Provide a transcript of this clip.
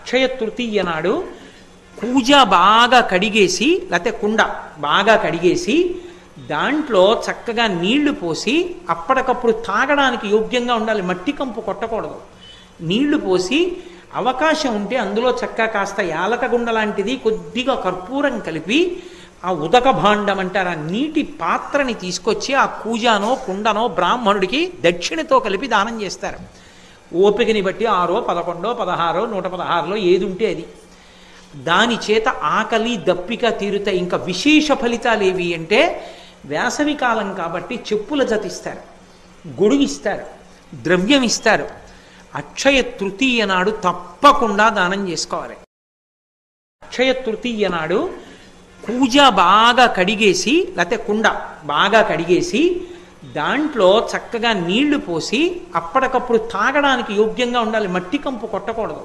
అక్షయ తృతీయ నాడు కూజ బాగా కడిగేసి, లేకపోతే కుండ బాగా కడిగేసి దాంట్లో చక్కగా నీళ్లు పోసి, అప్పటికప్పుడు తాగడానికి యోగ్యంగా ఉండాలి, మట్టి కంపు కొట్టకూడదు. నీళ్లు పోసి అవకాశం ఉంటే అందులో చక్కగా కాస్త యాలకగుండ లాంటిది కొద్దిగా కర్పూరం కలిపి, ఆ ఉదక భాండం అంటారు, ఆ నీటి పాత్రని తీసుకొచ్చి ఆ కూజానో కుండనో బ్రాహ్మణుడికి దక్షిణతో కలిపి దానం చేస్తారు. ఓపికని బట్టి 6, 11, 16, 116లో ఏది ఉంటే అది. దాని చేత ఆకలి దప్పిక తీరుతాయి. ఇంకా విశేష ఫలితాలు ఏవి అంటే, వేసవి కాలం కాబట్టి చెప్పుల జతిస్తారు, గొడుగిస్తారు, ద్రవ్యం ఇస్తారు. అక్షయ తృతీయ నాడు తప్పకుండా దానం చేసుకోవాలి. అక్షయ తృతీయ నాడు కూజ బాగా కడిగేసి, లేకపోతే కుండ బాగా కడిగేసి దాంట్లో చక్కగా నీళ్లు పోసి, అప్పటికప్పుడు తాగడానికి యోగ్యంగా ఉండాలి, మట్టి కంపు కొట్టకూడదు.